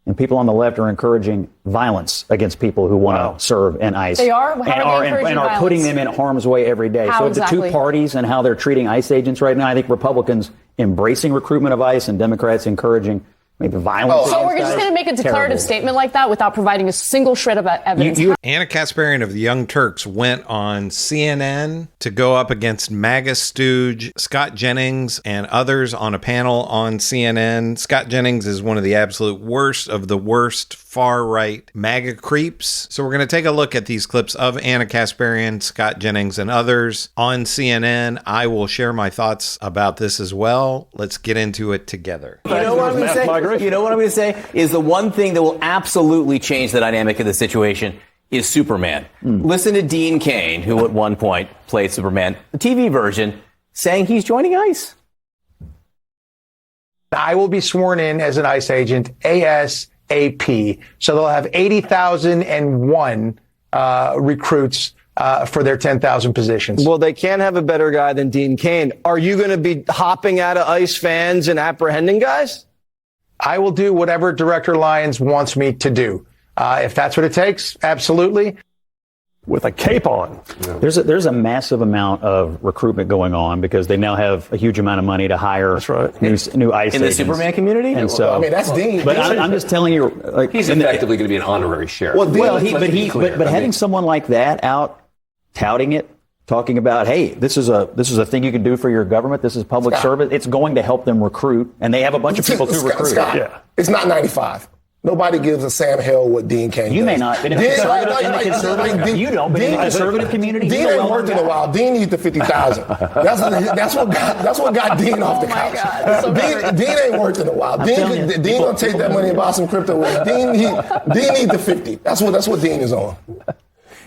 and people on the left are encouraging violence against people who want to serve in ICE. They are? And are putting them in harm's way every day. How so exactly? The two parties and how they're treating ICE agents right now, I think Republicans embracing recruitment of ICE and Democrats encouraging maybe violence. So we're just going to make a declarative statement like that without providing a single shred of evidence. Anna Kasparian of the Young Turks went on CNN to go up against MAGA stooge Scott Jennings and others on a panel on CNN. Scott Jennings is one of the absolute worst of the worst far-right MAGA creeps. So we're going to take a look at these clips of Anna Kasparian, Scott Jennings, and others on CNN. I will share my thoughts about this as well. Let's get into it together. You know what I'm going to say? You know what I'm going to say is the one thing that will absolutely change the dynamic of the situation is Superman. Listen to Dean Cain, who at one point played Superman, the TV version, saying he's joining ICE. I will be sworn in as an ICE agent ASAP. So they'll have 80,001 recruits for their 10,000 positions. Well, they can't have a better guy than Dean Cain. Are you going to be hopping out of ICE fans and apprehending guys? I will do whatever Director Lyons wants me to do. If that's what it takes, absolutely. With a cape on. Yeah. There's a massive amount of recruitment going on because they now have a huge amount of money to hire new ICE in agents. The Superman community. And so, I mean, that's Dean. But I'm just telling you, like, he's effectively going to be an honorary sheriff. But having someone like that out touting it, talking about, hey, this is a thing you can do for your government. This is public service. It's going to help them recruit, and they have a bunch of people to recruit. Scott, it's not 95. Nobody gives a Sam hell what Dean Cain You does. may not. In you don't, but in the conservative community, Dean ain't worked in a while. Dean needs the 50,000. That's what got Dean off the couch. So Dean ain't worked in a while. Dean gonna take that money and buy some crypto with it. Dean needs the 50. That's what Dean is on.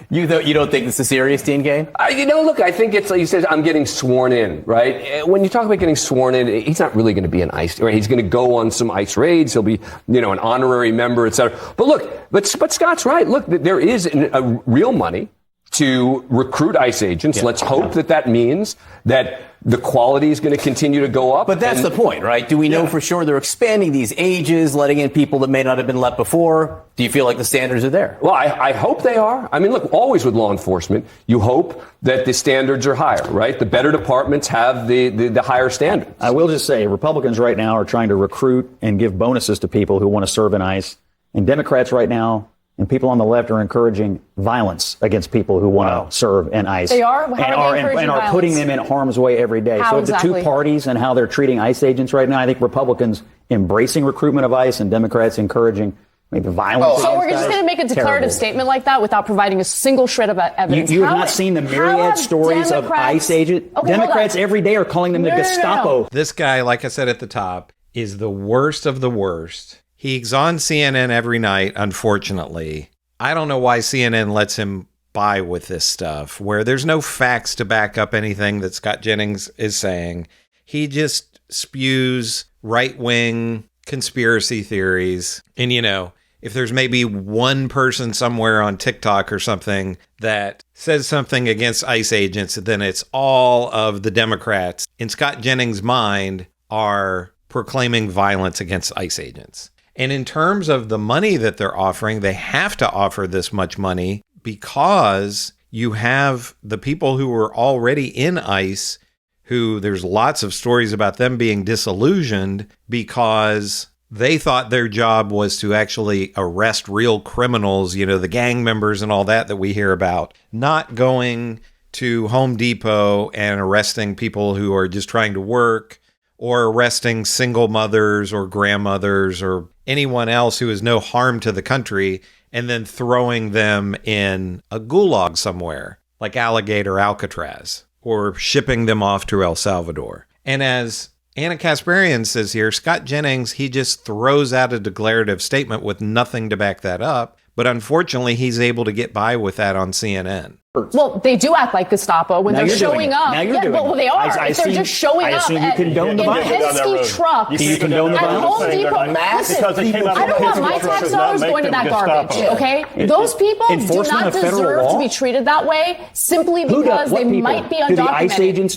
You don't think this is serious, Dean Cain? Look, I think it's like he says, I'm getting sworn in, right? When you talk about getting sworn in, he's not really going to be an ICE, right? He's going to go on some ICE raids. He'll be, an honorary member, et cetera. But look, but Scott's right. Look, there is a real money to recruit ICE agents. Yeah. Let's hope that means that the quality is going to continue to go up. But that's the point, right? Do we know for sure they're expanding these ages, letting in people that may not have been let before? Do you feel like the standards are there? Well, I hope they are. I mean, look, always with law enforcement, you hope that the standards are higher, right? The better departments have the higher standards. I will just say Republicans right now are trying to recruit and give bonuses to people who want to serve in ICE. And Democrats right now and people on the left are encouraging violence against people who want to serve in ICE. They are? And are putting them in harm's way every day. How so exactly? The two parties and how they're treating ICE agents right now, I think Republicans embracing recruitment of ICE and Democrats encouraging maybe violence. So we're just going to make a declarative statement like that without providing a single shred of evidence. You have not seen the myriad stories of ICE agents. Democrats every day are calling them the Gestapo. This guy, like I said at the top, is the worst of the worst. He's on CNN every night, unfortunately. I don't know why CNN lets him by with this stuff, where there's no facts to back up anything that Scott Jennings is saying. He just spews right-wing conspiracy theories. And, if there's maybe one person somewhere on TikTok or something that says something against ICE agents, then it's all of the Democrats, in Scott Jennings' mind, are proclaiming violence against ICE agents. And in terms of the money that they're offering, they have to offer this much money because you have the people who are already in ICE, who there's lots of stories about them being disillusioned because they thought their job was to actually arrest real criminals, the gang members and all that we hear about, not going to Home Depot and arresting people who are just trying to work, or arresting single mothers or grandmothers or anyone else who is no harm to the country, and then throwing them in a gulag somewhere, like Alligator Alcatraz, or shipping them off to El Salvador. And as Anna Kasparian says here, Scott Jennings, he just throws out a declarative statement with nothing to back that up. But unfortunately, he's able to get by with that on CNN. Well, they do act like Gestapo when they're showing up. Now you're yeah, doing well, they are. I They're just showing I up assume you condone the violence. Penske trucks. You condone the at violence? Home Depot. Listen, Because they came out I of don't want Penske my trucks tax does not dollars make going to them that garbage, Gestapo. okay? Those people do Enforcement not of federal deserve law? to be treated that way simply Who because does? What they people? might be Do the ICE undocumented. agents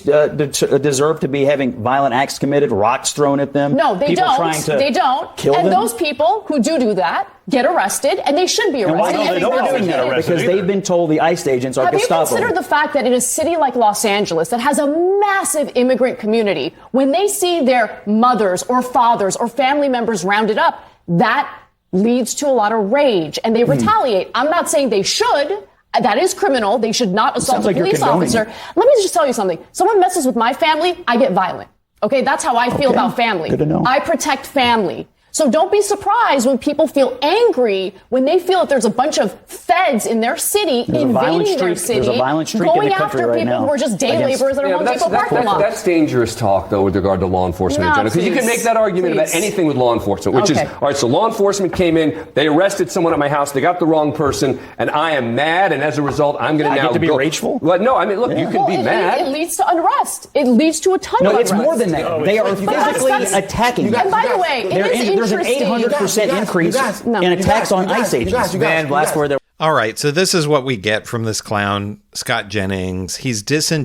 deserve to be having violent acts committed, rocks thrown at them? No, they people don't. Trying to They don't. Kill and them? those people who do that get arrested, and they should be And why arrested. don't they don't doing get that? arrested Because either. they've been told the ICE agents are Have you Gestapo. considered the fact that in a city like Los Angeles that has a massive immigrant community, when they see their mothers or fathers or family members rounded up, that leads to a lot of rage and they retaliate? I'm not saying they should. That is criminal. They should not assault sounds a like you're police condoning officer. it. Let me just tell you something. Someone messes with my family, I get violent. Okay, that's how I feel Okay. about family. Good to know. I protect family. So don't be surprised when people feel angry when they feel that there's a bunch of feds in their city There's a violent invading their streak- city, there's a violent streak in going the country after right people now who are just day against- laborers that are Yeah, Home but Depot parking lot. that's dangerous talk, though, with regard to law enforcement in No, general. Because you can please. make that argument about Please. anything with law enforcement, which is, Okay. all right, so law enforcement came in, they arrested someone at my house, they got the wrong person, and I am mad, and as a result, I'm going to I now get to be go. rageful? Well, no, I mean, look, you can Well, be it mad. leads to unrest. It leads to a ton No, of it's unrest. more than that. They are physically attacking them. And by the way, it is There's an interesting. 800% increase in attacks on ICE agents. Van, last word there. All right, so this is what we get from this clown, Scott Jennings. He's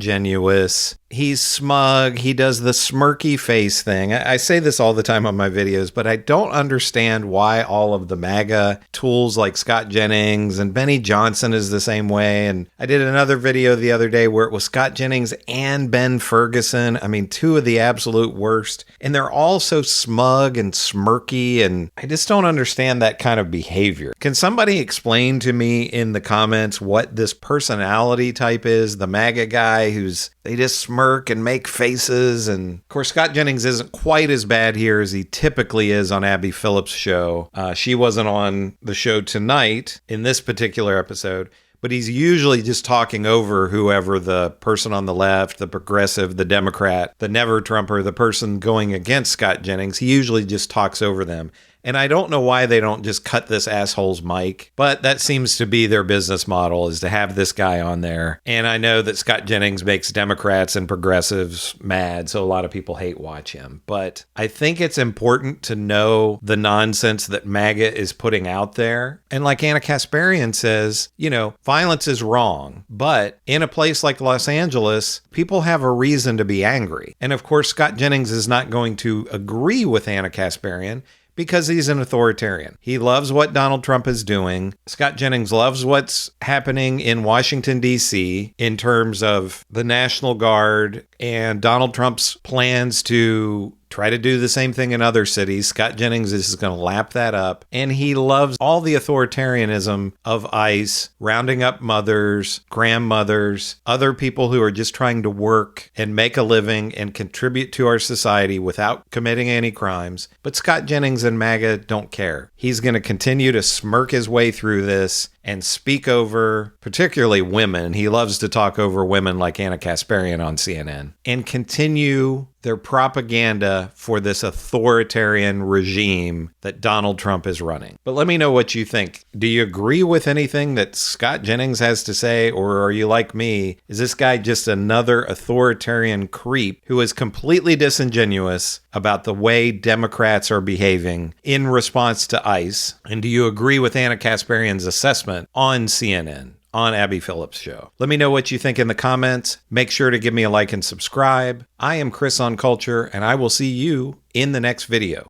disingenuous. He's smug. He does the smirky face thing. I say this all the time on my videos, but I don't understand why all of the MAGA tools like Scott Jennings and Benny Johnson is the same way. And I did another video the other day where it was Scott Jennings and Ben Ferguson. I mean, two of the absolute worst. And they're all so smug and smirky, and I just don't understand that kind of behavior. Can somebody explain to me in the comments what this personality type is? The MAGA guy who's, they just smirk and make faces. And of course, Scott Jennings isn't quite as bad here as he typically is on Abby Phillips' show. She wasn't on the show tonight in this particular episode, but he's usually just talking over whoever the person on the left, the progressive, the Democrat, the never Trumper, the person going against Scott Jennings. He usually just talks over them. And I don't know why they don't just cut this asshole's mic, but that seems to be their business model, is to have this guy on there. And I know that Scott Jennings makes Democrats and progressives mad, so a lot of people hate watch him. But I think it's important to know the nonsense that MAGA is putting out there. And like Anna Kasparian says, you know, violence is wrong. But in a place like Los Angeles, people have a reason to be angry. And of course, Scott Jennings is not going to agree with Anna Kasparian, because he's an authoritarian. He loves what Donald Trump is doing. Scott Jennings loves what's happening in Washington, D.C. in terms of the National Guard and Donald Trump's plans to try to do the same thing in other cities. Scott Jennings is going to lap that up. And he loves all the authoritarianism of ICE, rounding up mothers, grandmothers, other people who are just trying to work and make a living and contribute to our society without committing any crimes. But Scott Jennings and MAGA don't care. He's going to continue to smirk his way through this and speak over particularly women. He loves to talk over women like Anna Kasparian on CNN, and continue their propaganda for this authoritarian regime that Donald Trump is running. But let me know what you think. Do you agree with anything that Scott Jennings has to say, or are you like me? Is this guy just another authoritarian creep who is completely disingenuous about the way Democrats are behaving in response to ICE? And do you agree with Anna Kasparian's assessment on CNN, on Abby Phillips' show? Let me know what you think in the comments. Make sure to give me a like and subscribe. I am Chris on Culture, and I will see you in the next video.